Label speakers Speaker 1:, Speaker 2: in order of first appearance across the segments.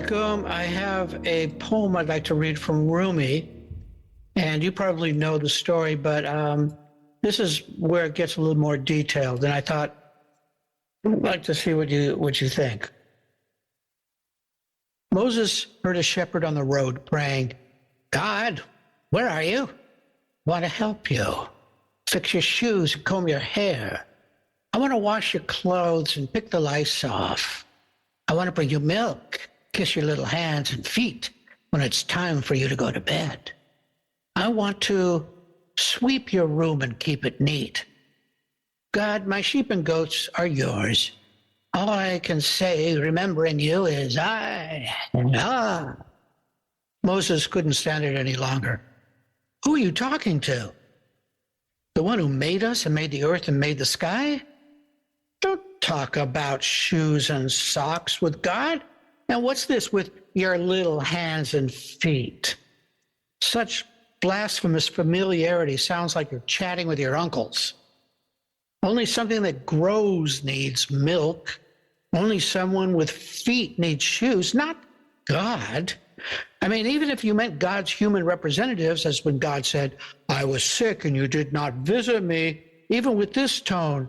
Speaker 1: alaikum. I have a poem I'd like to read from Rumi, and you probably know the story, but this is where it gets a little more detailed, and I thought I'd like to see what you think. Moses heard a shepherd on the road praying, "God, where are you? Want to help you. Fix your shoes and comb your hair. I want to wash your clothes and pick the lice off. I want to bring you milk, kiss your little hands and feet when it's time for you to go to bed. I want to sweep your room and keep it neat. God, my sheep and goats are yours. All I can say, remembering you, is I. Moses couldn't stand it any longer. Who are you talking to? The one who made us and made the earth and made the sky? Don't talk about shoes and socks with God. Now what's this with your little hands and feet? Such blasphemous familiarity sounds like you're chatting with your uncles. Only something that grows needs milk. Only someone with feet needs shoes, not God. I mean, even if you meant God's human representatives, as when God said, I was sick and you did not visit me, even with this tone,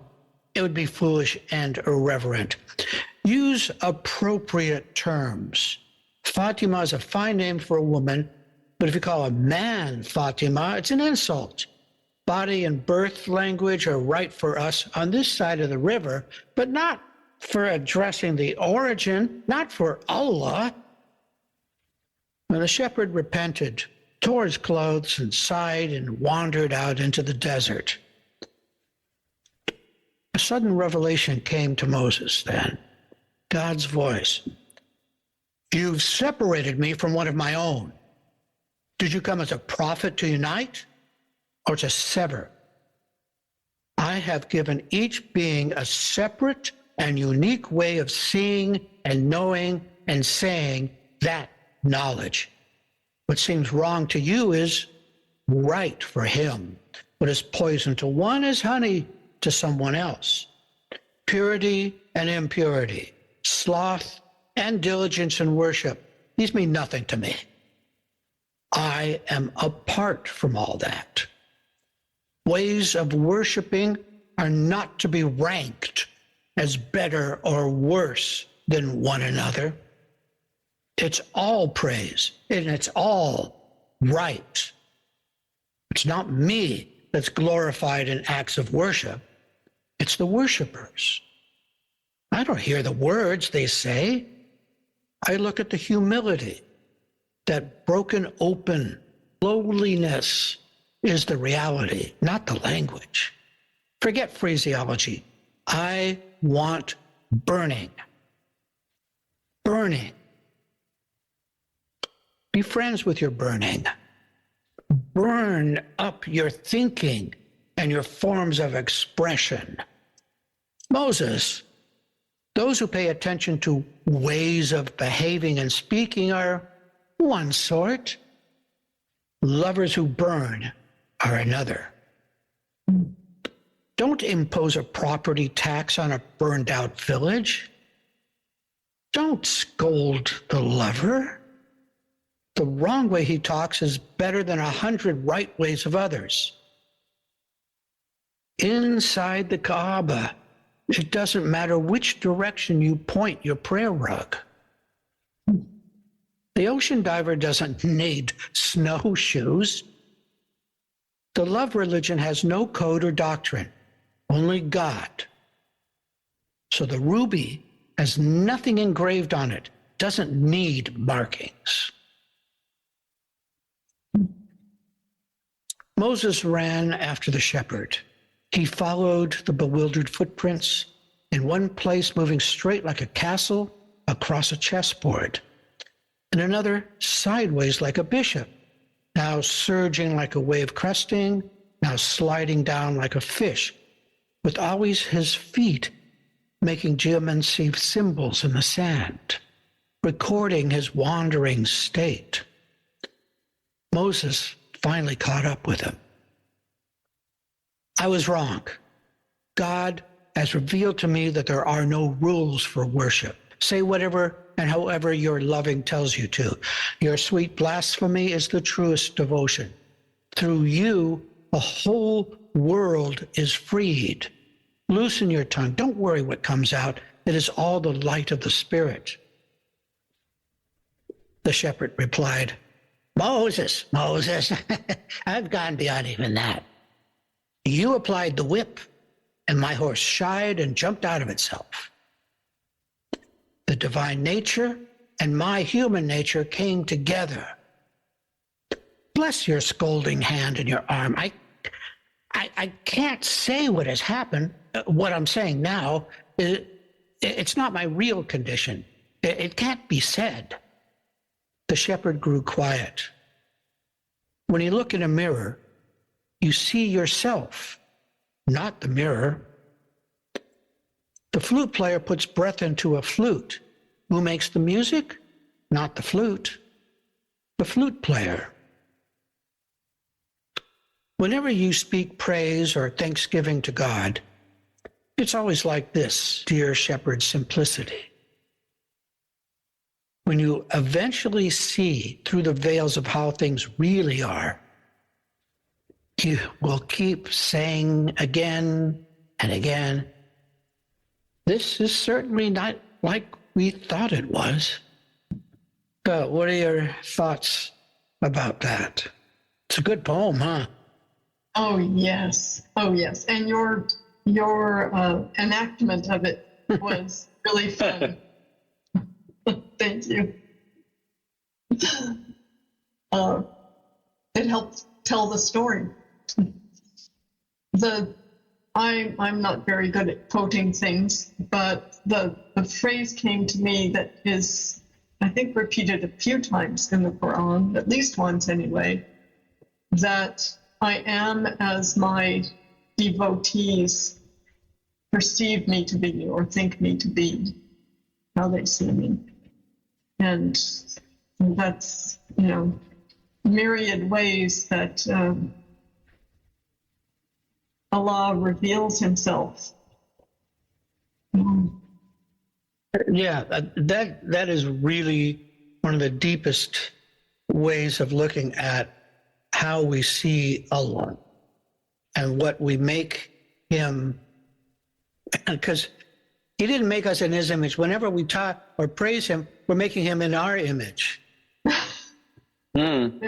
Speaker 1: it would be foolish and irreverent. Use appropriate terms. Fatima is a fine name for a woman, but if you call a man Fatima, it's an insult. Body and birth language are right for us on this side of the river, but not for addressing the origin, not for Allah. When the shepherd repented, tore his clothes and sighed and wandered out into the desert. A sudden revelation came to Moses then. God's voice. You've separated me from one of my own. Did you come as a prophet to unite or to sever? I have given each being a separate and unique way of seeing and knowing and saying that knowledge. What seems wrong to you is right for him. What is poison to one is honey to someone else. Purity and impurity, sloth and diligence in worship, these mean nothing to me. I am apart from all that. Ways of worshiping are not to be ranked as better or worse than one another. It's all praise, and it's all right. It's not me that's glorified in acts of worship. It's the worshipers. I don't hear the words they say. I look at the humility, that broken open lowliness is the reality, not the language. Forget phraseology. I want burning. Burning. Be friends with your burning. Burn up your thinking and your forms of expression. Moses, those who pay attention to ways of behaving and speaking are one sort. Lovers who burn are another. Don't impose a property tax on a burned out village. Don't scold the lover. The wrong way he talks is better than 100 right ways of others. Inside the Kaaba, it doesn't matter which direction you point your prayer rug. The ocean diver doesn't need snowshoes. The love religion has no code or doctrine, only God. So the ruby has nothing engraved on it, doesn't need markings. Moses ran after the shepherd. He followed the bewildered footprints, in one place moving straight like a castle across a chessboard, in another sideways like a bishop, now surging like a wave cresting, now sliding down like a fish, with always his feet making geomancy symbols in the sand, recording his wandering state. Moses finally caught up with him. I was wrong. God has revealed to me that there are no rules for worship. Say whatever and however your loving tells you to. Your sweet blasphemy is the truest devotion. Through you, a whole world is freed. Loosen your tongue. Don't worry what comes out. It is all the light of the Spirit. The shepherd replied, Moses, I've gone beyond even that. You applied the whip, and my horse shied and jumped out of itself. The divine nature and my human nature came together. Bless your scolding hand and your arm. I can't say what has happened. What I'm saying now, it's not my real condition. It can't be said. The shepherd grew quiet. When you look in a mirror, you see yourself, not the mirror. The flute player puts breath into a flute. Who makes the music? Not the flute player. Whenever you speak praise or thanksgiving to God, it's always like this, dear shepherd simplicity. When you eventually see through the veils of how things really are, you will keep saying again and again, this is certainly not like we thought it was. What are your thoughts about that? It's a good poem, huh?
Speaker 2: Oh, yes. And your enactment of it was really fun. Thank you. It helped tell the story. I'm not very good at quoting things, but the phrase came to me that is, I think, repeated a few times in the Quran, at least once anyway, that I am as my devotees perceive me to be or think me to be, how they see me. And that's, myriad ways that Allah reveals himself.
Speaker 1: Yeah, that is really one of the deepest ways of looking at how we see Allah and what we make him, because he didn't make us in his image. Whenever we talk or praise him, we're making him in our image. And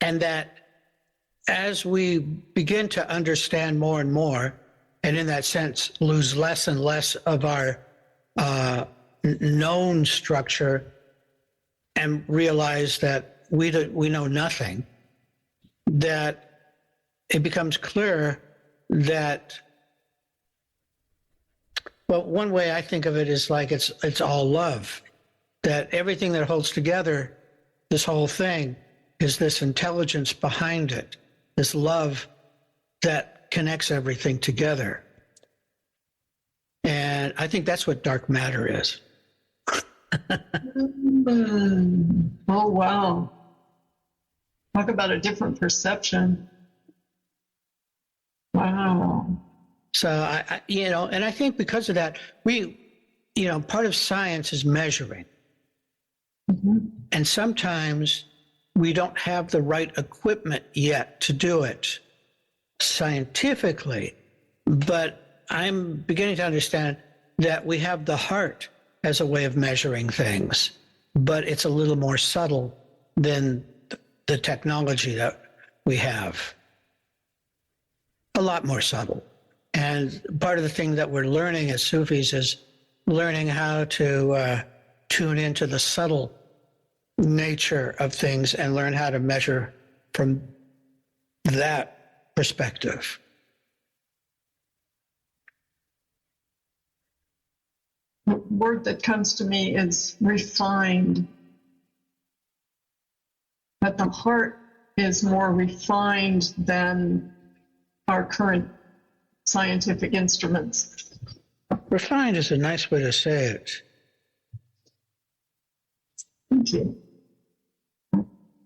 Speaker 1: that as we begin to understand more and more, and in that sense lose less and less of our known structure and realize that we know nothing, that it becomes clear that, well, one way I think of it is like it's all love, that everything that holds together this whole thing is this intelligence behind it, this love that connects everything together. And I think that's what dark matter is.
Speaker 2: Oh, wow. Talk about a different perception. Wow.
Speaker 1: So, and I think because of that, part of science is measuring.
Speaker 2: Mm-hmm.
Speaker 1: And sometimes we don't have the right equipment yet to do it scientifically, but I'm beginning to understand that we have the heart as a way of measuring things, but it's a little more subtle than the technology that we have. A lot more subtle. And part of the thing that we're learning as Sufis is learning how to tune into the subtle nature of things and learn how to measure from that perspective.
Speaker 2: The word that comes to me is refined. That the heart is more refined than our current scientific instruments.
Speaker 1: Refined is a nice way to say it.
Speaker 2: Thank you.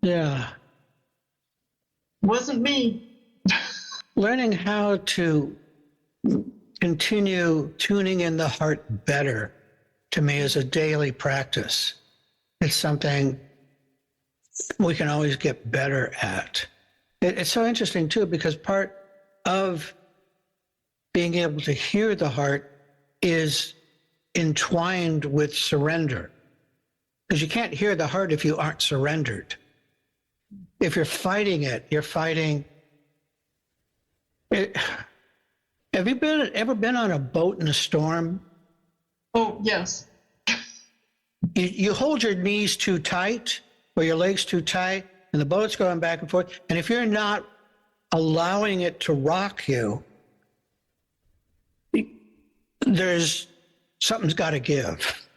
Speaker 1: Yeah.
Speaker 2: Wasn't me.
Speaker 1: Learning how to continue tuning in the heart better to me as a daily practice. It's something we can always get better at. It's so interesting too, because part of being able to hear the heart is entwined with surrender. Because you can't hear the heart if you aren't surrendered. If you're fighting it, you're fighting it. Have you ever been on a boat in a storm?
Speaker 2: Oh, yes.
Speaker 1: You hold your knees too tight or your legs too tight, and the boat's going back and forth. And if you're not allowing it to rock you, something's got to give.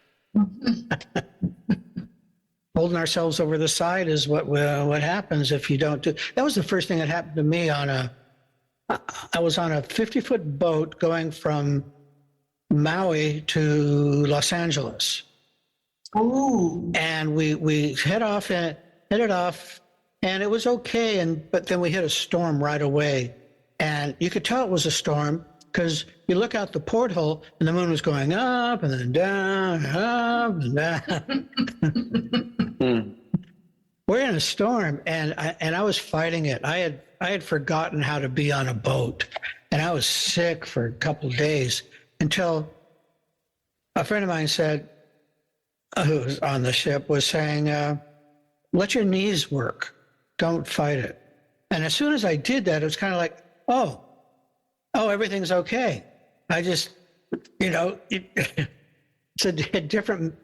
Speaker 1: Holding ourselves over the side is what happens if you don't do. That was the first thing that happened to me I was on a 50-foot boat going from Maui to Los Angeles.
Speaker 2: Oh.
Speaker 1: And we headed off, and it was okay. But then we hit a storm right away, and you could tell it was a storm because you look out the porthole and the moon was going up and then down, up and down. We're in a storm, and I was fighting it. I had forgotten how to be on a boat, and I was sick for a couple of days until a friend of mine said, who was on the ship, was saying, let your knees work. Don't fight it. And as soon as I did that, it was kind of like, oh, everything's okay. I just, it's a different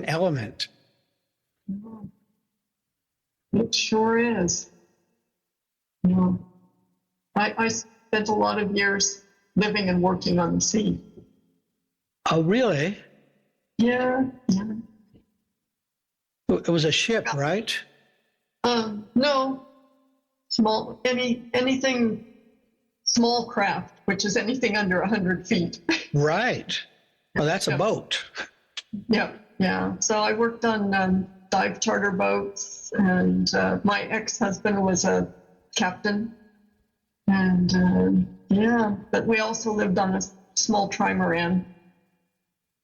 Speaker 1: element.
Speaker 2: It sure is. Yeah. I spent a lot of years living and working on the sea.
Speaker 1: Oh, really?
Speaker 2: Yeah.
Speaker 1: It was a ship, right?
Speaker 2: No. Anything small craft, which is anything under 100 feet.
Speaker 1: Right. Well, that's a boat.
Speaker 2: Yeah. So I worked on dive charter boats, and my ex-husband was a captain. And but we also lived on a small trimaran.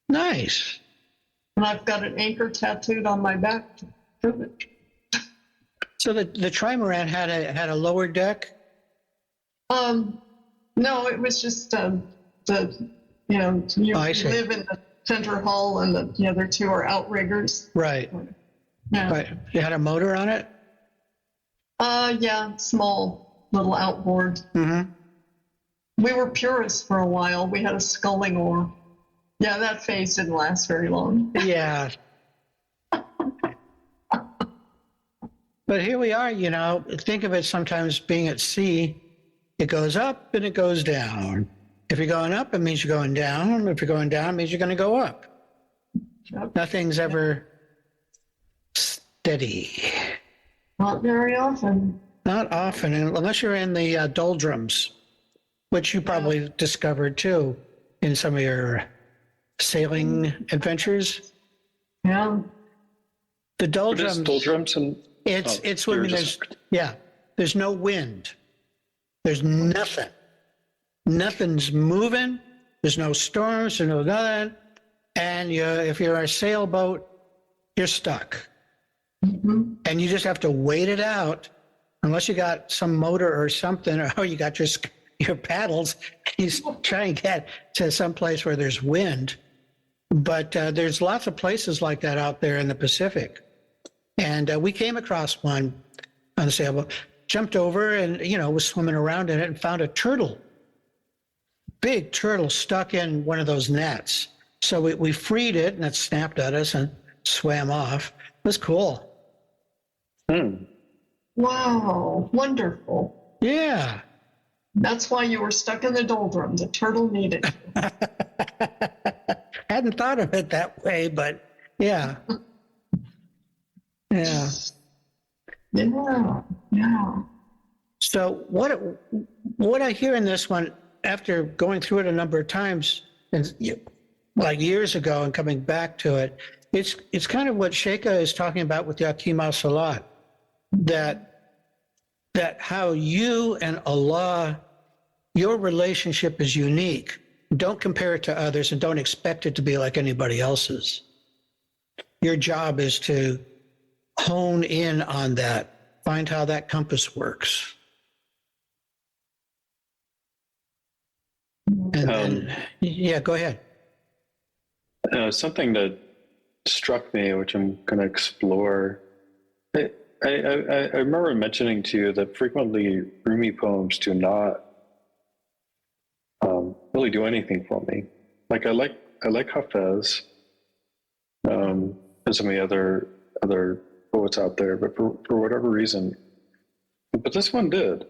Speaker 1: Nice.
Speaker 2: And I've got an anchor tattooed on my back to prove it.
Speaker 1: So the trimaran had a lower deck?
Speaker 2: No, it was just you live in the center hull, and the other two are outriggers.
Speaker 1: Right.
Speaker 2: Yeah.
Speaker 1: Right. You had a motor on it?
Speaker 2: Yeah, small little outboard.
Speaker 1: Mm-hmm.
Speaker 2: We were purists for a while. We had a sculling oar. Yeah, that phase didn't last very long.
Speaker 1: Yeah. But here we are, think of it sometimes being at sea, it goes up and it goes down. If you're going up, it means you're going down. If you're going down, it means you're going to go up.
Speaker 2: Yep.
Speaker 1: Nothing's ever steady.
Speaker 2: Not very often.
Speaker 1: Not often, unless you're in the doldrums, which you probably discovered too in some of your sailing adventures.
Speaker 2: Yeah.
Speaker 1: The doldrums.
Speaker 3: Doldrums and
Speaker 1: it's when there's no wind. There's nothing. Nothing's moving. There's no storms. There's no nothing. And if you're a sailboat, you're stuck.
Speaker 2: Mm-hmm.
Speaker 1: And you just have to wait it out, unless you got some motor or something, or you got your paddles. You try and get to some place where there's wind. But there's lots of places like that out there in the Pacific. And we came across one on the sailboat, jumped over and, was swimming around in it and found a turtle. Big turtle stuck in one of those nets. So we freed it, and it snapped at us and swam off. It was cool.
Speaker 2: Wow, wonderful.
Speaker 1: Yeah.
Speaker 2: That's why you were stuck in the doldrums. The turtle needed you.
Speaker 1: Hadn't thought of it that way, but yeah. Yeah.
Speaker 2: Yeah.
Speaker 1: So what I hear in this one, after going through it a number of times, and like years ago and coming back to it, it's kind of what Sheikha is talking about with the Akim al-Salat, that how you and Allah, your relationship is unique. don't compare it to others and don't expect it to be like anybody else's. Your job is to hone in on that, find how that compass works. And then, yeah, go ahead.
Speaker 3: Something that struck me, which I'm going to explore. I remember mentioning to you that frequently Rumi poems do not really do anything for me. Like I like Hafez and some of the other poets out there, but for whatever reason, but this one did.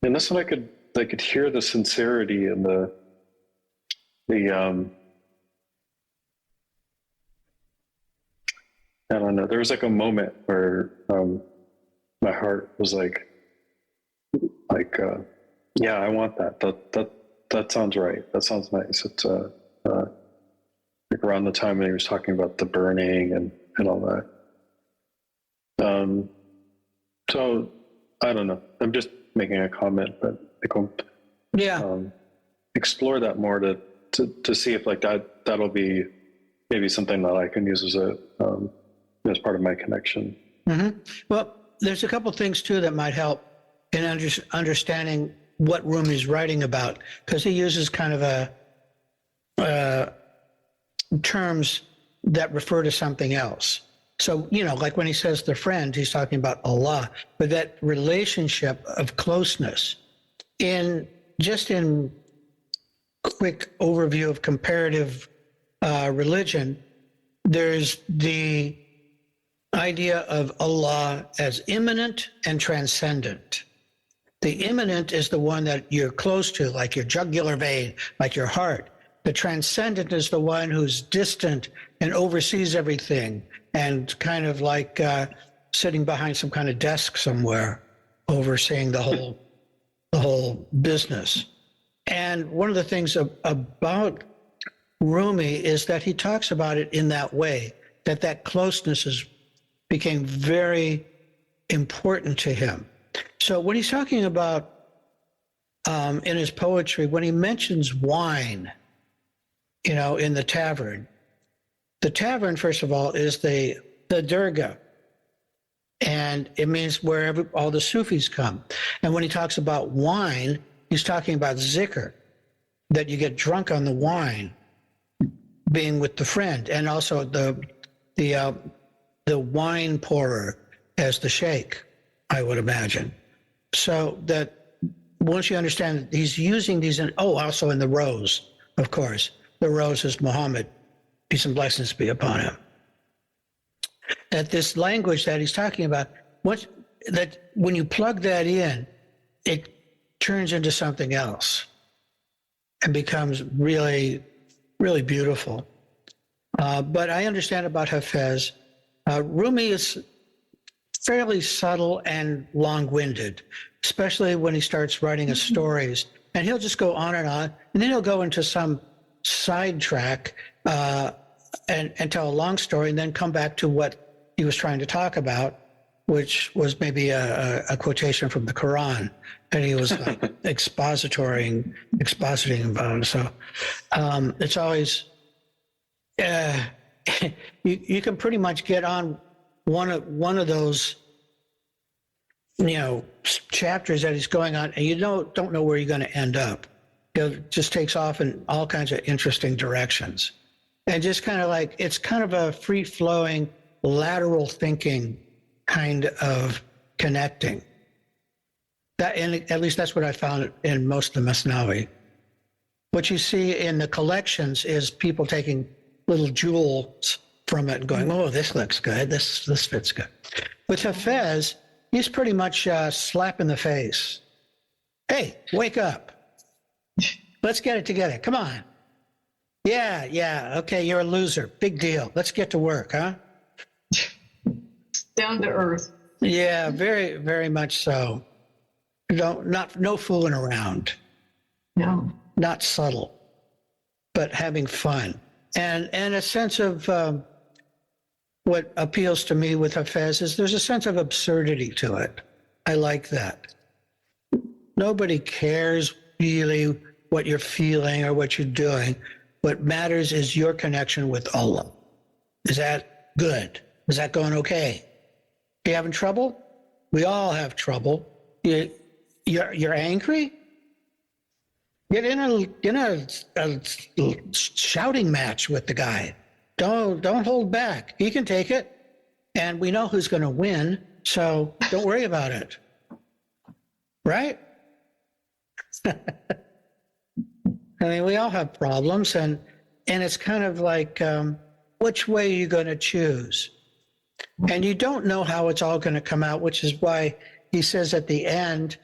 Speaker 3: And this one I could hear the sincerity and the I don't know. There was like a moment where my heart was like, yeah, I want that. That sounds right. That sounds nice. It's like around the time when he was talking about the burning and all that. So I don't know. I'm just making a comment, but explore that more to see if like that'll be maybe something that I can use as part of my connection.
Speaker 1: Mm-hmm. Well, there's a couple things too that might help in understanding what Rumi's writing about, because he uses kind of terms that refer to something else. So, like when he says the friend, he's talking about Allah, but that relationship of closeness. In quick overview of comparative religion, there's the idea of Allah as immanent and transcendent. The immanent is the one that you're close to, like your jugular vein, like your heart. The transcendent is the one who's distant and oversees everything and kind of like sitting behind some kind of desk somewhere, overseeing the whole business. And one of the things about Rumi is that he talks about it in that way, that closeness became very important to him. So when he's talking about in his poetry, when he mentions wine, in the tavern, first of all, is the Durga. And it means where all the Sufis come. And when he talks about wine, he's talking about zikr, that you get drunk on the wine, being with the friend, and also the wine pourer as the sheikh, I would imagine. So that once you understand that he's using these, also in the rose, of course. The rose is Muhammad, peace and blessings be upon him. That this language that he's talking about, when you plug that in, it turns into something else and becomes really, really beautiful. But I understand about Hafez. Rumi is fairly subtle and long-winded, especially when he starts writing his stories. And he'll just go on, and then he'll go into some sidetrack and tell a long story, and then come back to what he was trying to talk about, which was maybe a quotation from the Quran, and he was like expositing about him. So it's always you can pretty much get on one of those chapters that he's going on, and you don't know where you're going to end up. It just takes off in all kinds of interesting directions, and just kind of like it's kind of a free-flowing, lateral thinking kind of connecting. That, and at least that's what I found in most of the Masnavi. What you see in the collections is people taking little jewels from it and going, "Oh, this looks good. This fits good." With Hafez, he's pretty much slap in the face. Hey, wake up. Let's get it together. Come on. Yeah. Okay, you're a loser. Big deal. Let's get to work, huh?
Speaker 2: Down to earth.
Speaker 1: Yeah, very, very much so. No fooling around.
Speaker 2: No.
Speaker 1: Not subtle, but having fun. And a sense of what appeals to me with Hafez is there's a sense of absurdity to it. I like that. Nobody cares really what you're feeling or what you're doing. What matters is your connection with Allah. Is that good? Is that going okay? You having trouble? We all have trouble. You're angry? Get in a shouting match with the guy. Don't hold back. He can take it, and we know who's going to win. So don't worry about it. Right? I mean, we all have problems, and it's kind of like, which way are you going to choose? And you don't know how it's all going to come out, which is why he says at the end,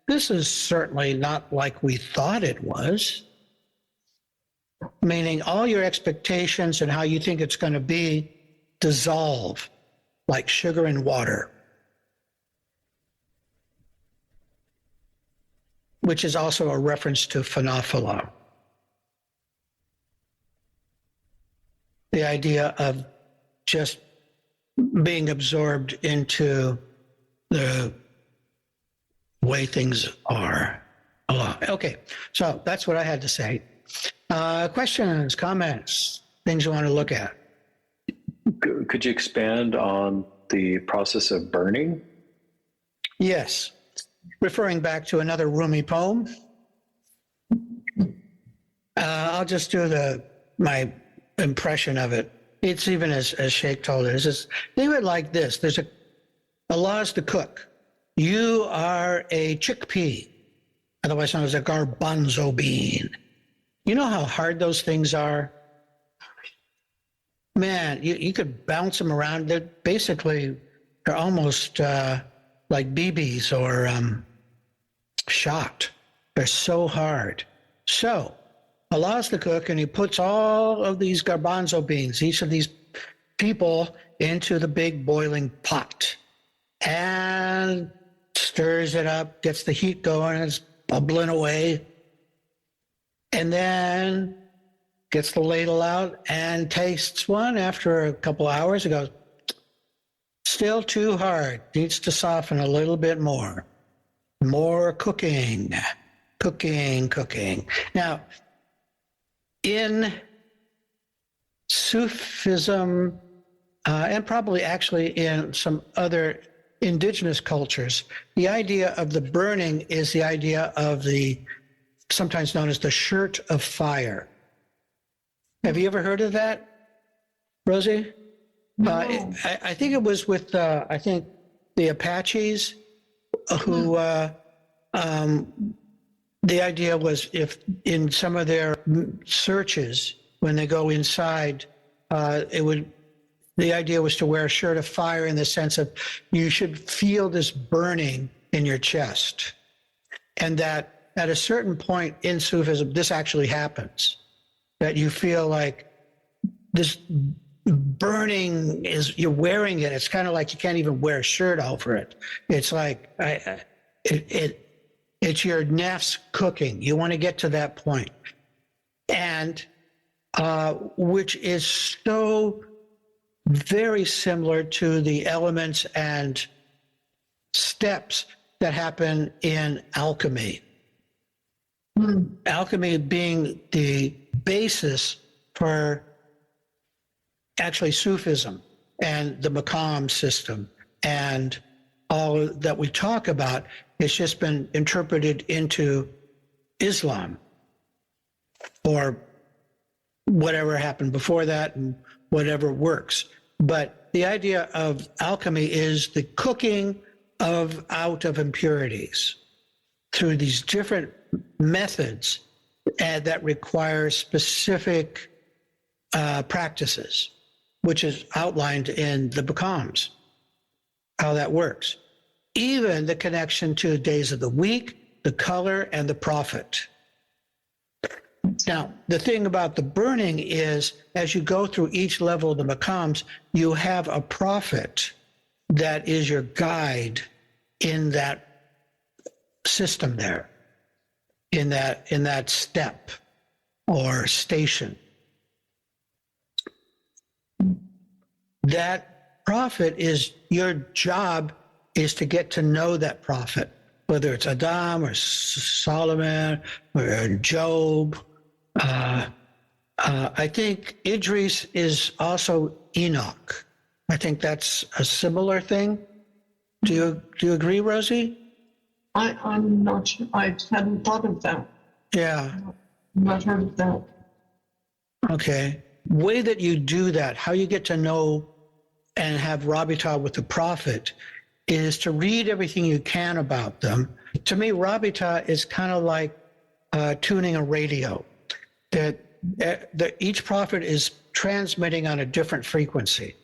Speaker 1: this is certainly not like we thought it was. Meaning all your expectations and how you think it's going to be dissolve like sugar and water, which is also a reference to phenophila. The idea of just being absorbed into the way things are. Okay, so that's what I had to say. Questions, comments, things you want to look at?
Speaker 3: Could you expand on the process of burning?
Speaker 1: Yes. Referring back to another Rumi poem. I'll just do my impression of it. It's even as Sheikh told it. It's just, think of it like this. There's Allah is the cook. You are a chickpea, otherwise known as a garbanzo bean. You know how hard those things are? Man, you could bounce them around. They're almost like BBs or shot. They're so hard. So Allah's the cook, and he puts all of these garbanzo beans, each of these people, into the big boiling pot and stirs it up, gets the heat going, it's bubbling away, and then gets the ladle out and tastes one. After a couple hours, it goes, still too hard, needs to soften a little bit more. More cooking. Now, in Sufism, and probably actually in some other indigenous cultures, the idea of the burning is the idea of sometimes known as the shirt of fire. Have you ever heard of that, Rosie?
Speaker 2: No.
Speaker 1: I think it was with, the Apaches who, the idea was if in some of their searches, when they go inside, the idea was to wear a shirt of fire in the sense of you should feel this burning in your chest. And that at a certain point in Sufism, this actually happens, that you feel like this burning you're wearing it. It's kind of like you can't even wear a shirt over it. It's like, it's your nafs cooking. You want to get to that point. And which is so very similar to the elements and steps that happen in alchemy. Alchemy being the basis for actually Sufism and the Maqam system and all that we talk about. It's just been interpreted into Islam or whatever happened before that and whatever works. But the idea of alchemy is the cooking out of impurities through these different methods that require specific practices, which is outlined in the Maqams, how that works. Even the connection to days of the week, the color, and the prophet. Now, the thing about the burning is, as you go through each level of the Maqams, you have a prophet that is your guide in that system there, in that step or station. That prophet is, your job is to get to know that prophet whether it's Adam or Solomon or Job. I think Idris is also Enoch. I think that's a similar thing. Do you agree, Rosie?
Speaker 2: I'm not sure. I hadn't thought of that.
Speaker 1: Yeah.
Speaker 2: Not heard of that.
Speaker 1: Okay. Way that you do that, how you get to know and have Rabita with the prophet, is to read everything you can about them. To me, Rabita is kind of like tuning a radio. That each prophet is transmitting on a different frequency.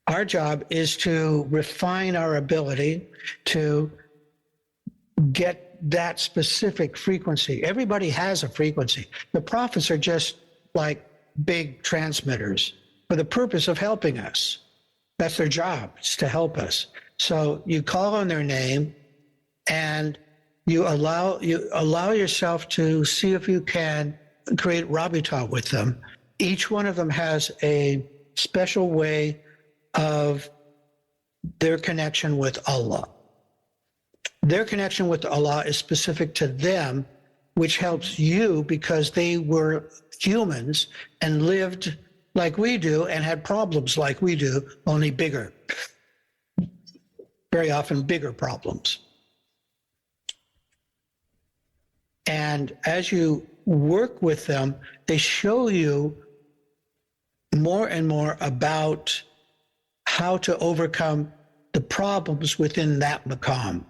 Speaker 1: Our job is to refine our ability to get that specific frequency. Everybody has a frequency. The prophets are just like big transmitters for the purpose of helping us. That's their job, is to help us. So you call on their name and you allow yourself to see if you can create Rabita with them. Each one of them has a special way of their connection with Allah. Their connection with Allah is specific to them, which helps you because they were humans and lived like we do and had problems like we do, only bigger. Very often bigger problems. And as you work with them, they show you more and more about how to overcome the problems within that maqam.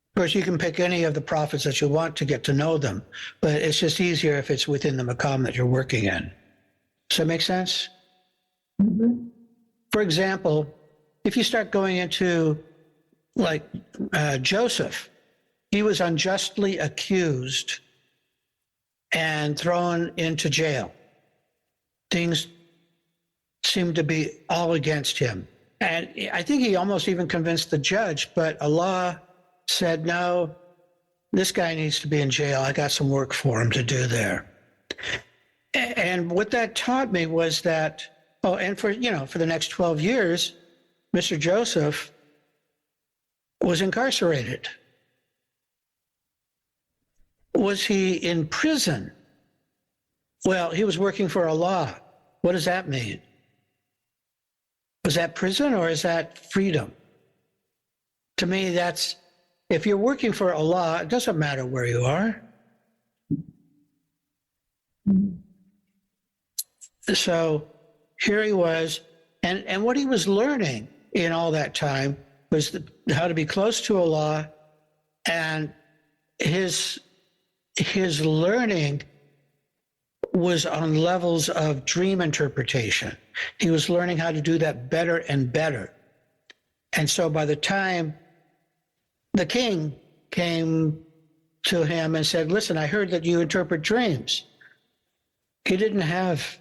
Speaker 1: Of course, you can pick any of the prophets that you want to get to know them, but it's just easier if it's within the maqam that you're working in. Does that make sense?
Speaker 2: Mm-hmm.
Speaker 1: For example, if you start going into like Joseph, he was unjustly accused and thrown into jail. Things seemed to be all against him. And I think he almost even convinced the judge, but Allah said, no, this guy needs to be in jail. I got some work for him to do there. And what that taught me was that, and for the next 12 years, Mr. Joseph was incarcerated. Was he in prison? Well, he was working for Allah. What does that mean? Was that prison or is that freedom? To me, that's, if you're working for Allah, it doesn't matter where you are. So here he was, and what he was learning in all that time was how to be close to Allah, and his learning was on levels of dream interpretation. He was learning how to do that better and better. And so by the time the king came to him and said, listen, I heard that you interpret dreams. He didn't have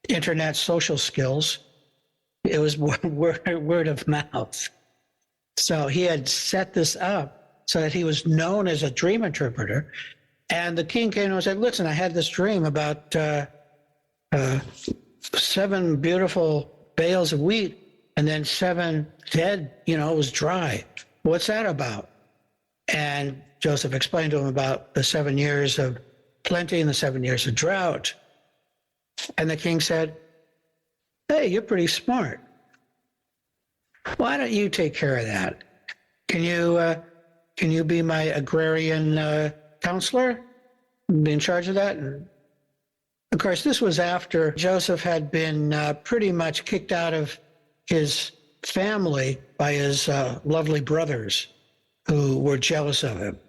Speaker 1: internet social skills. It was word of mouth. So he had set this up so that he was known as a dream interpreter. And the king came and said, listen, I had this dream about 7 beautiful bales of wheat and then 7 dead, it was dry. What's that about? And Joseph explained to him about the 7 years of plenty and the 7 years of drought. And the king said, hey, you're pretty smart. Why don't you take care of that? Can you be my agrarian counselor? Be in charge of that? And of course, this was after Joseph had been pretty much kicked out of his family by his lovely brothers who were jealous of him.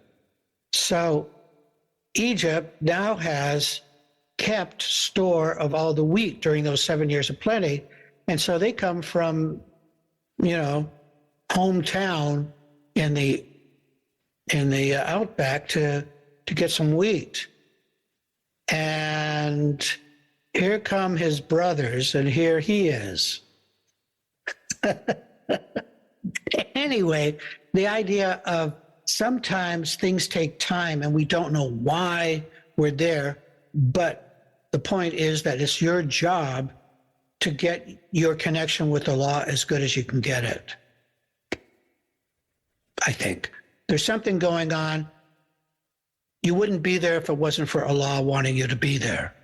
Speaker 1: So Egypt now has kept store of all the wheat during those 7 years of plenty. And so they come from, hometown in the outback to get some wheat. And here come his brothers, and here he is. Anyway, the idea of sometimes things take time and we don't know why we're there, but the point is that it's your job to get your connection with the law as good as you can get it. I think there's something going on. You wouldn't be there if it wasn't for Allah wanting you to be there.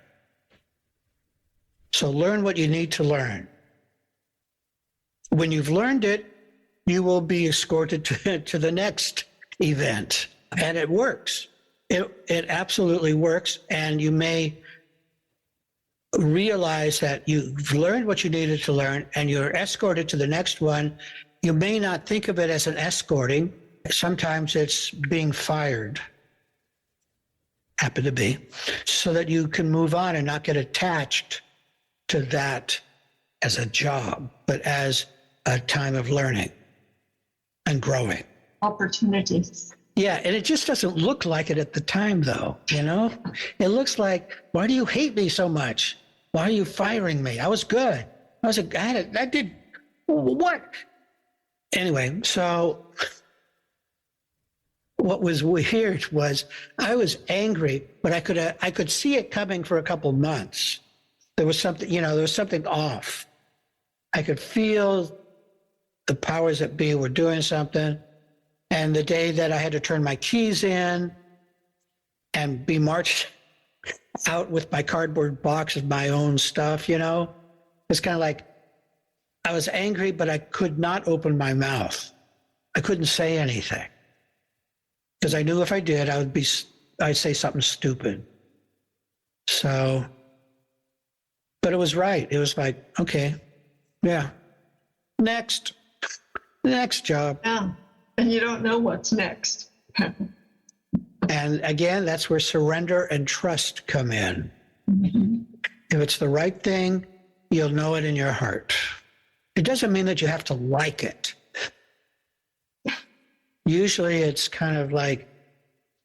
Speaker 1: So learn what you need to learn. When you've learned it, you will be escorted to the next event. And it works. It absolutely works. And you may realize that you've learned what you needed to learn and you're escorted to the next one. You may not think of it as an escorting. Sometimes it's being fired. Happen to be. So that you can move on and not get attached to that as a job, but as a time of learning and growing.
Speaker 2: Opportunities.
Speaker 1: Yeah, and it just doesn't look like it at the time, though, you know? It looks like, why do you hate me so much? Why are you firing me? I was good. I did, what? Anyway, so what was weird was I was angry, but I could see it coming for a couple months. There was something, there was something off. I could feel the powers that be were doing something. And the day that I had to turn my keys in and be marched out with my cardboard box of my own stuff, it's kind of like I was angry, but I could not open my mouth. I couldn't say anything because I knew if I did, I'd say something stupid. So, but it was right. It was like, okay, yeah, next job.
Speaker 2: Yeah. And you don't know what's next.
Speaker 1: And again, that's where surrender and trust come in.
Speaker 2: Mm-hmm.
Speaker 1: If it's the right thing, you'll know it in your heart. It doesn't mean that you have to like it. Usually it's kind of like,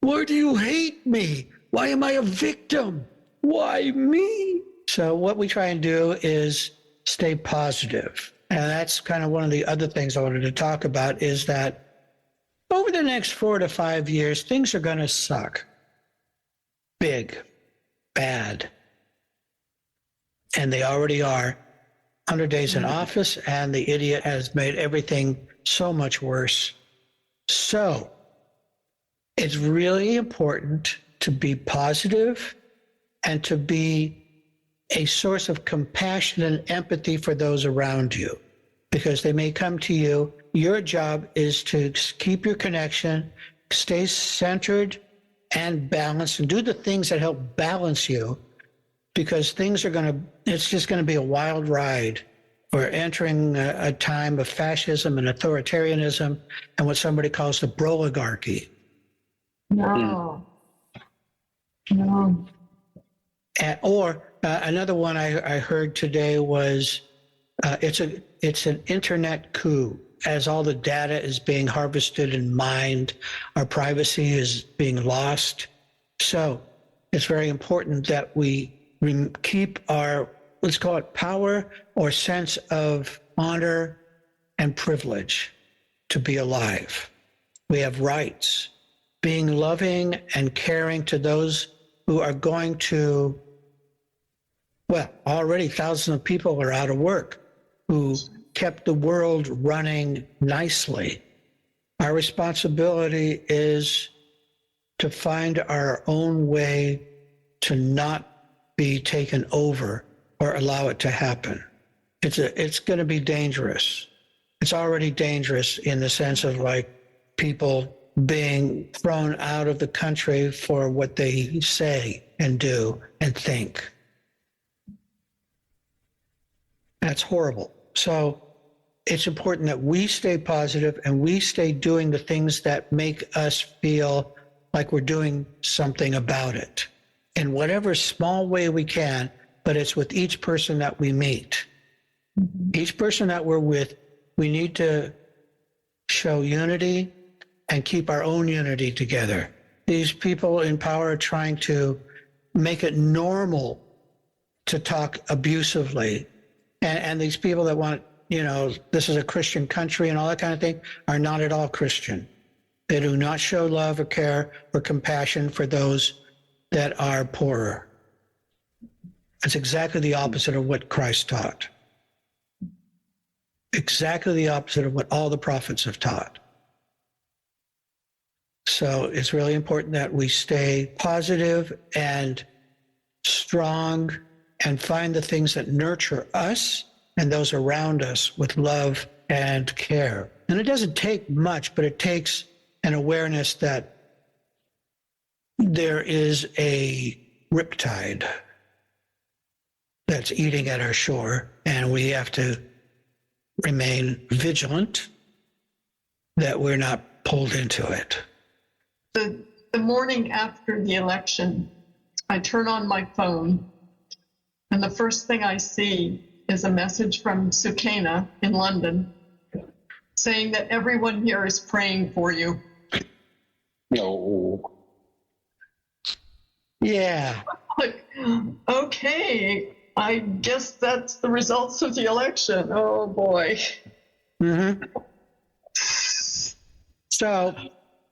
Speaker 1: why do you hate me? Why am I a victim? Why me? So what we try and do is stay positive. And that's kind of one of the other things I wanted to talk about is that over the next 4 to 5 years, things are going to suck. Big, bad. And they already are. 100 days in office, and the idiot has made everything so much worse. So it's really important to be positive and to be a source of compassion and empathy for those around you, because they may come to you. Your job is to keep your connection, stay centered and balanced, and do the things that help balance you, because it's just going to be a wild ride. We're entering a time of fascism and authoritarianism and what somebody calls the broligarchy.
Speaker 2: No.
Speaker 1: Or another one I heard today was it's an internet coup. As all the data is being harvested and mined, our privacy is being lost. So it's very important that we keep our, let's call it power or sense of honor and privilege to be alive. We have rights. Being loving and caring to those who are going to, well, already thousands of people are out of work who kept the world running nicely. Our responsibility is to find our own way to not be taken over or allow it to happen. It's going to be dangerous. It's already dangerous in the sense of like people being thrown out of the country for what they say and do and think. That's horrible. So it's important that we stay positive and we stay doing the things that make us feel like we're doing something about it in whatever small way we can, but it's with each person that we meet. Each person that we're with, we need to show unity and keep our own unity together. These people in power are trying to make it normal to talk abusively. And these people that want, this is a Christian country and all that kind of thing are not at all Christian. They do not show love or care or compassion for those that are poorer. It's exactly the opposite of what Christ taught. exactly the opposite of what all the prophets have taught. So it's really important that we stay positive and strong and find the things that nurture us and those around us with love and care. And it doesn't take much, but it takes an awareness that there is a riptide that's eating at our shore, and we have to remain vigilant that we're not pulled into it.
Speaker 2: The morning after the election, I turn on my phone, and the first thing I see is a message from Sukaina in London saying that everyone here is praying for you.
Speaker 3: No.
Speaker 1: Yeah.
Speaker 2: Like, okay, I guess that's the results of the election. Oh boy.
Speaker 1: Mm-hmm. So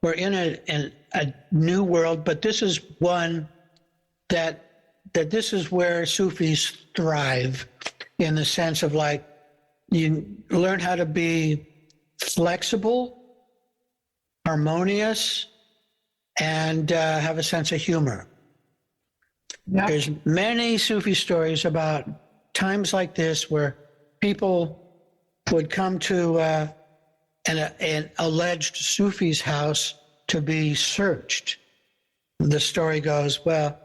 Speaker 1: we're in a new world, but this is one that this is where Sufis thrive, in the sense of, like, you learn how to be flexible, harmonious, and have a sense of humor.
Speaker 2: Yeah.
Speaker 1: There's many Sufi stories about times like this where people would come to an alleged Sufi's house to be searched. The story goes, well,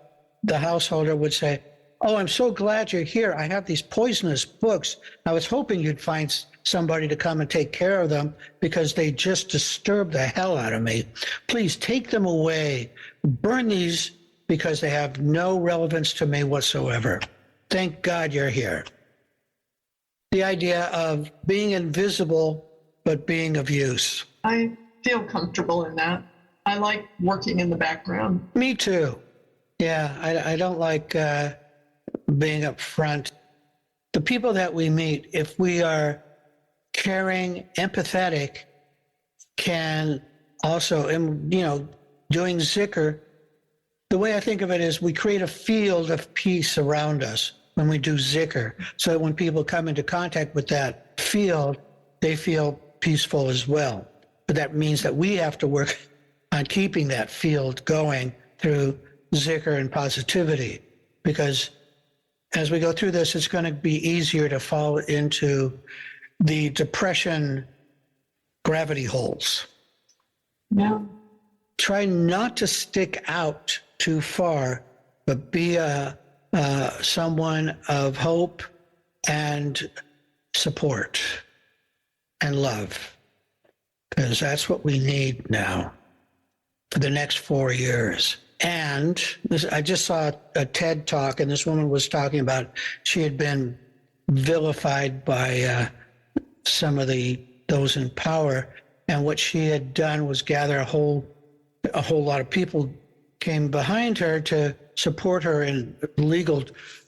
Speaker 1: the householder would say, "Oh, I'm so glad you're here. I have these poisonous books. I was hoping you'd find somebody to come and take care of them because they just disturbed the hell out of me. Please take them away. Burn these because they have no relevance to me whatsoever. Thank God you're here." The idea of being invisible but being of use.
Speaker 2: I feel comfortable in that. I like working in the background.
Speaker 1: Me too. Yeah, I don't like being up front. The people that we meet, if we are caring, empathetic, can also, doing zikr, the way I think of it is we create a field of peace around us when we do zikr, so that when people come into contact with that field, they feel peaceful as well. But that means that we have to work on keeping that field going through zikr and positivity, because as we go through this, it's going to be easier to fall into the depression gravity holes.
Speaker 2: Yeah.
Speaker 1: Try not to stick out too far, but be someone of hope and support and love, because that's what we need now for the next 4 years. And I just saw a TED talk, and this woman was talking about she had been vilified by some of those in power, and what she had done was gather a whole lot of people came behind her to support her in legal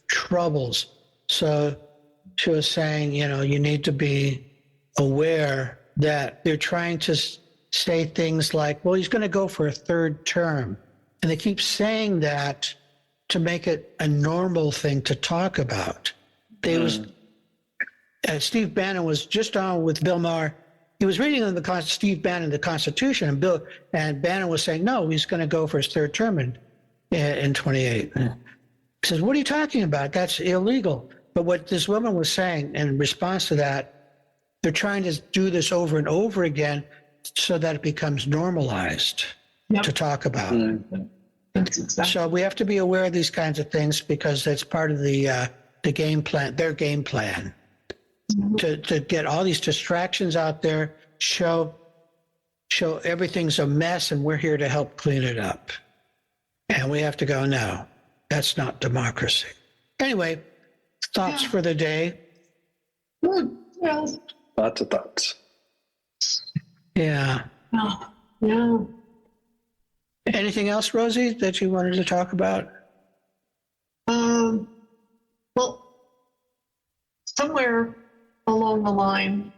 Speaker 1: troubles. So she was saying, you need to be aware that they're trying to say things like, well, he's going to go for a third term. And they keep saying that to make it a normal thing to talk about. Steve Bannon was just on with Bill Maher. He was reading Steve Bannon the Constitution, and Bannon was saying, no, he's going to go for his third term in 28. He says, what are you talking about? That's illegal. But what this woman was saying in response to that, they're trying to do this over and over again so that it becomes normalized to talk about.
Speaker 2: That's exactly.
Speaker 1: So we have to be aware of these kinds of things, because that's part of the game plan, their game plan, to get all these distractions out there, show everything's a mess, and we're here to help clean it up. And we have to go, no, that's not democracy. Anyway, thoughts for the day?
Speaker 2: Good. Yeah.
Speaker 3: Lots of thoughts.
Speaker 1: Yeah.
Speaker 2: Yeah.
Speaker 1: Anything else, Rosie, that you wanted to talk about?
Speaker 2: Well, somewhere along the line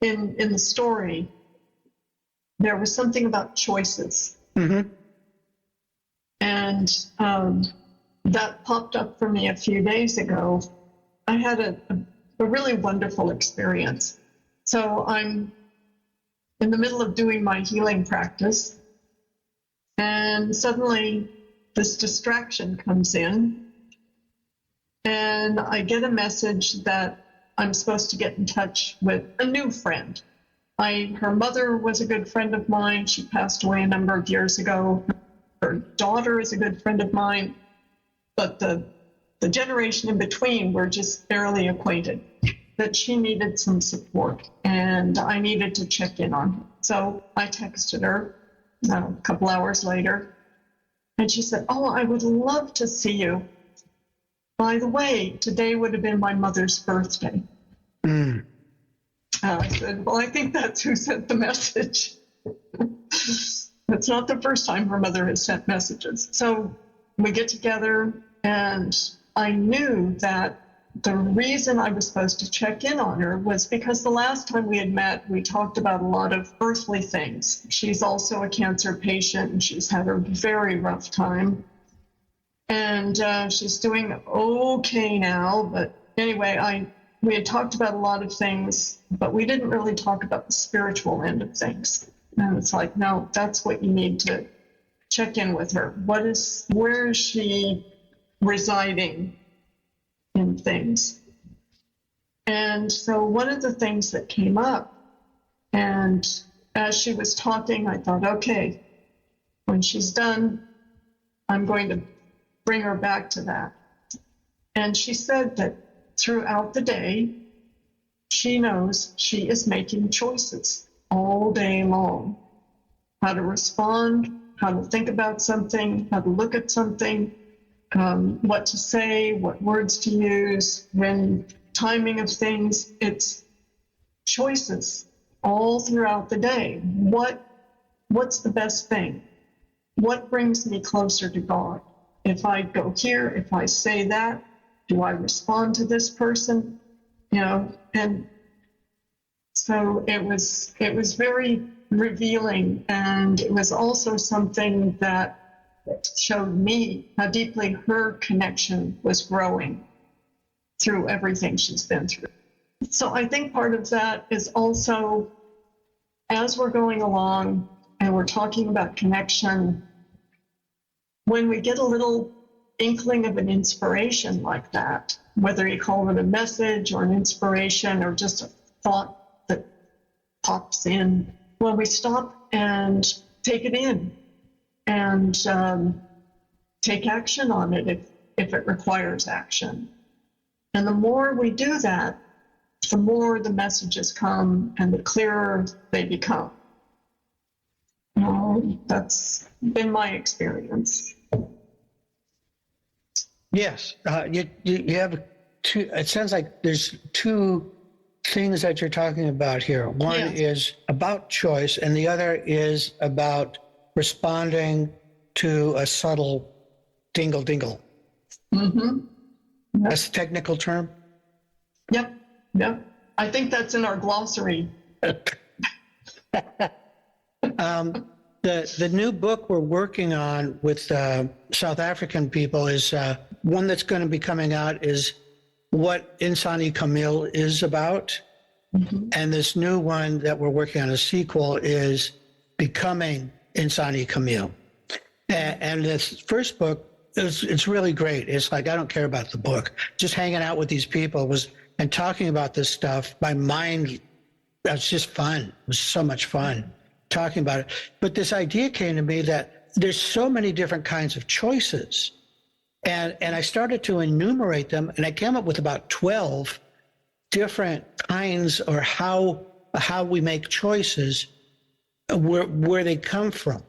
Speaker 2: in the story, there was something about choices.
Speaker 1: Mm-hmm.
Speaker 2: And that popped up for me a few days ago. I had a really wonderful experience. So I'm in the middle of doing my healing practice, and suddenly this distraction comes in, and I get a message that I'm supposed to get in touch with a new friend. Her mother was a good friend of mine. She passed away a number of years ago. Her daughter is a good friend of mine, but the generation in between were just barely acquainted, that she needed some support, and I needed to check in on her. So I texted her a couple hours later, and she said, "Oh, I would love to see you. By the way, today would have been my mother's birthday." I said, "Well, I think that's who sent the message." It's not the first time her mother has sent messages. So we get together, and I knew that the reason I was supposed to check in on her was because the last time we had met, we talked about a lot of earthly things. She's also a cancer patient, and she's had a very rough time. And she's doing okay now. But anyway, we had talked about a lot of things, but we didn't really talk about the spiritual end of things. And it's like, no, that's what you need to check in with her. Where is she residing in things? And so one of the things that came up, and as she was talking, I thought, okay, when she's done, I'm going to bring her back to that. And she said that throughout the day, she knows she is making choices all day long. How to respond, how to think about something, how to look at something, what to say, what words to use, when timing of things. It's choices all throughout the day. What's the best thing? What brings me closer to God? If I go here, if I say that, do I respond to this person? And so it was very revealing, and it was also something that showed me how deeply her connection was growing through everything she's been through. So I think part of that is also, as we're going along and we're talking about connection, when we get a little inkling of an inspiration like that, whether you call it a message or an inspiration or just a thought that pops in, well, we stop and take it in and take action on it if it requires action. And the more we do that, the more the messages come and the clearer they become. That's been my experience.
Speaker 1: Yes, you have two. It sounds like there's two things that you're talking about here. One is about choice, and the other is about responding to a subtle dingle dingle.
Speaker 2: Mm-hmm. Yep.
Speaker 1: That's the technical term?
Speaker 2: Yep. I think that's in our glossary.
Speaker 1: The new book we're working on with South African people is one that's going to be coming out is what Insani Camille is about. Mm-hmm. And this new one that we're working on, a sequel, is Becoming Insani Camille. And this first book, it's really great. It's like, I don't care about the book. Just hanging out with these people and talking about this stuff, my mind, that's just fun. It was so much fun talking about it. But this idea came to me that there's so many different kinds of choices. And I started to enumerate them, and I came up with about 12 different kinds, or how we make choices, where they come from.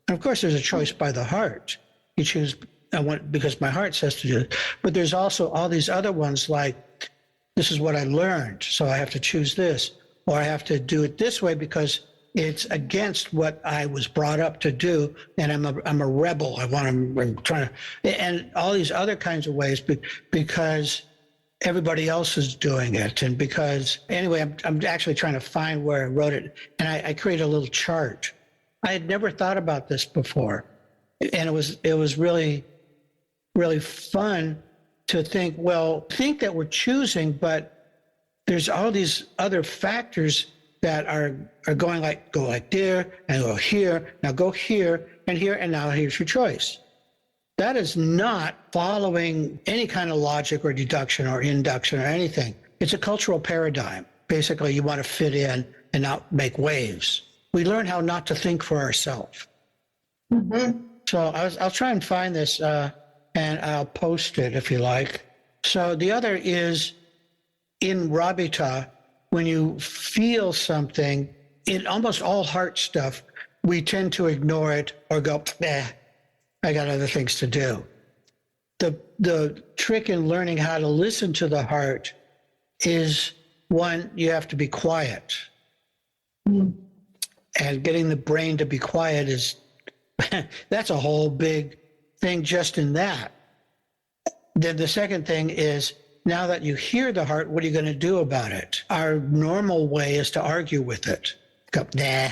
Speaker 1: And of course, there's a choice by the heart. You choose, I want because my heart says to do it. But there's also all these other ones, like, this is what I learned, so I have to choose this, or I have to do it this way because it's against what I was brought up to do, and I'm a rebel. I'm trying to, and all these other kinds of ways, because everybody else is doing it, and because anyway, I'm actually trying to find where I wrote it, and I created a little chart. I had never thought about this before, and it was really, really fun to think that we're choosing, but there's all these other factors that are going like, go like there and go here, now go here, and now here's your choice. That is not following any kind of logic or deduction or induction or anything. It's a cultural paradigm. Basically, you want to fit in and not make waves. We learn how not to think for ourselves.
Speaker 2: Mm-hmm.
Speaker 1: So I'll try and find this, and I'll post it if you like. So the other is in Rabita, when you feel something, in almost all heart stuff, we tend to ignore it or go, I got other things to do. The trick in learning how to listen to the heart is, one, you have to be quiet.
Speaker 2: Mm.
Speaker 1: And getting the brain to be quiet is, that's a whole big thing just in that. Then the second thing is, now that you hear the heart, what are you going to do about it? Our normal way is to argue with it. Go, nah.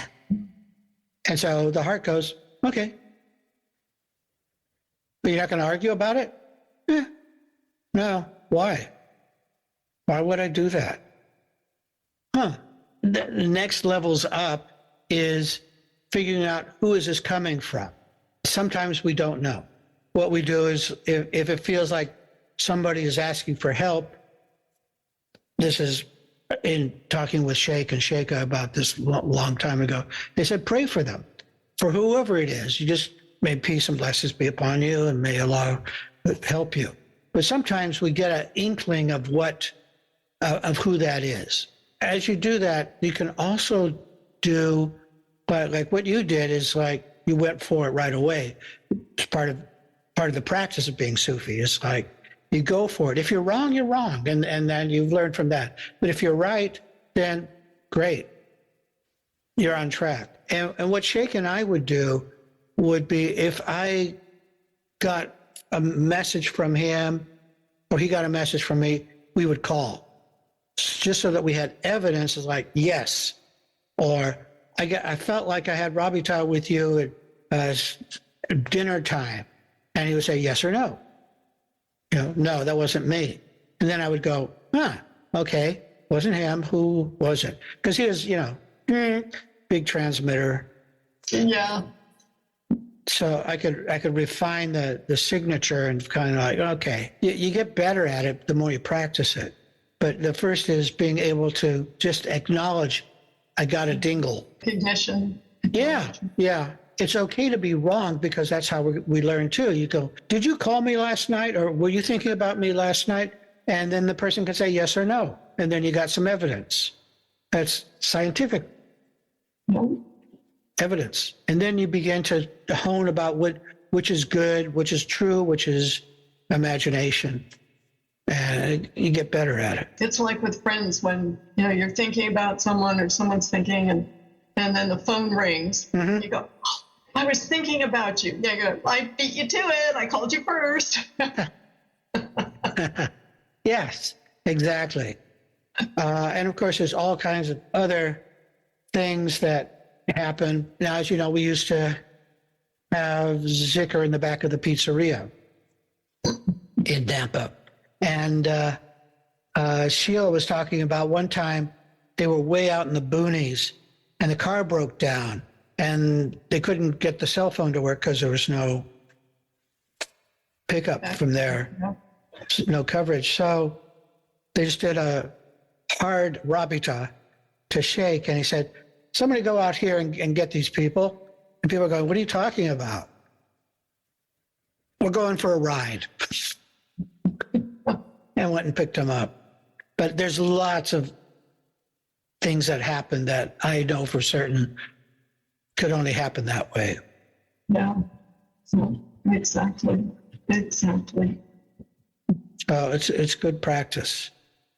Speaker 1: And so the heart goes, okay. But you're not going to argue about it? No. Why? Why would I do that? The next levels up is figuring out, who is this coming from? Sometimes we don't know. What we do is, if it feels like somebody is asking for help, this is in talking with Sheikh and Sheikha about this long time ago. They said, pray for them, for whoever it is. You just, may peace and blessings be upon you, and may Allah help you. But sometimes we get an inkling of of who that is. As you do that, you can also do, but like what you did is like, you went for it right away. It's part of the practice of being Sufi. It's like, you go for it. If you're wrong, you're wrong. And then you've learned from that. But if you're right, then great. You're on track. And what Sheikh and I would do would be, if I got a message from him or he got a message from me, we would call. Just so that we had evidence, is like, yes. Or I felt like I had Rabita with you at dinner time. And he would say yes or no. No, that wasn't me. And then I would go, okay, wasn't him. Who was it? Because he was, big transmitter.
Speaker 2: Yeah.
Speaker 1: So I could refine the signature and kind of like, okay, you get better at it the more you practice it. But the first is being able to just acknowledge, I got a dingle.
Speaker 2: Recognition.
Speaker 1: Yeah. It's okay to be wrong, because that's how we learn too. You go, did you call me last night, or were you thinking about me last night? And then the person can say yes or no. And then you got some evidence. That's scientific evidence. And then you begin to hone about which is good, which is true, which is imagination. And you get better at it.
Speaker 2: It's like with friends, when you're thinking about someone or someone's thinking, and then the phone rings. Mm-hmm. You go, I was thinking about you. Yeah, you go, I beat you to it. I called you first.
Speaker 1: Yes, exactly. And of course, there's all kinds of other things that happen. Now, as you know, we used to have zikr in the back of the pizzeria in Nampa. And Sheila was talking about one time they were way out in the boonies and the car broke down and they couldn't get the cell phone to work because there was no pickup from there, no coverage. So they just did a hard rabita to Sheikh, and he said, somebody go out here and get these people. And people are going, what are you talking about? We're going for a ride. And went and picked them up. But there's lots of things that happen that I know for certain could only happen that way.
Speaker 2: Yeah, so, exactly.
Speaker 1: It's good practice.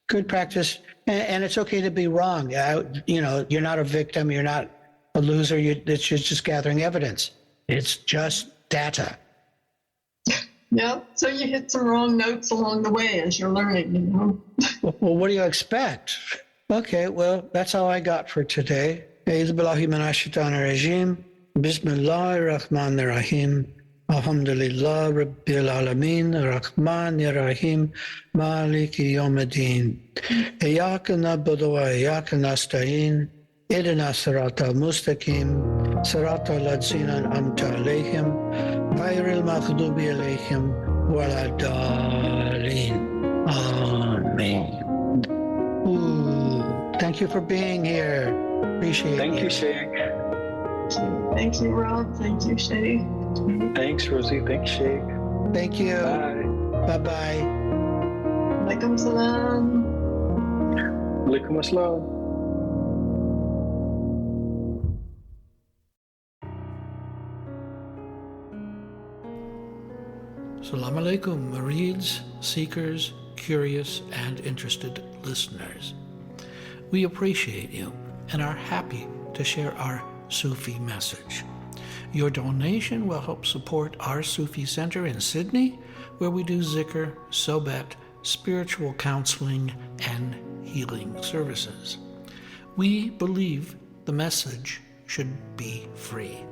Speaker 1: Good practice, and it's okay to be wrong. You're not a victim. You're not a loser. It's just gathering evidence. It's just data.
Speaker 2: Yeah, so you hit some wrong notes along the way as you're learning,
Speaker 1: Well, what do you expect? Okay, well, that's all I got for today. Bismillahir Rahmanir Rahim. Alhamdulillah Rabbil Alameen, Rahman Rahim, Maliki Yawmiddin. Iyyaka na'budu wa iyyaka nasta'in. Ihdina siratal mustaqim, siratal ladzina an'amta alayhim, ghayril maghdubi alayhim waladdallin. Amen. Ooh, thank you for being here. Appreciate it.
Speaker 3: Thank you, Sheikh.
Speaker 2: Thank you, Rob. Thank you, Shay.
Speaker 3: Thanks, Rosie. Thanks, Sheikh.
Speaker 1: Thank you.
Speaker 3: Bye.
Speaker 1: Bye-bye.
Speaker 2: Alaikum salam.
Speaker 3: Alaikum assalam.
Speaker 1: Assalamu alaikum, Marids, seekers, curious, and interested listeners. We appreciate you and are happy to share our Sufi message. Your donation will help support our Sufi Center in Sydney, where we do zikr, sohbet, spiritual counseling, and healing services. We believe the message should be free,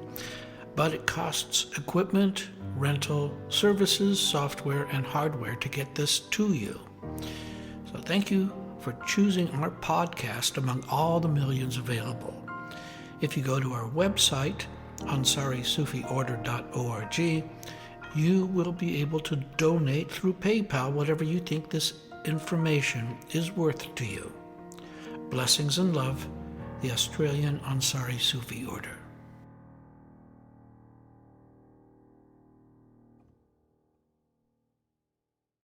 Speaker 1: but it costs equipment, rental, services, software, and hardware to get this to you. So thank you for choosing our podcast among all the millions available. If you go to our website, AnsariSufiOrder.org, you will be able to donate through PayPal whatever you think this information is worth to you. Blessings and love, the Australian Ansari Sufi Order.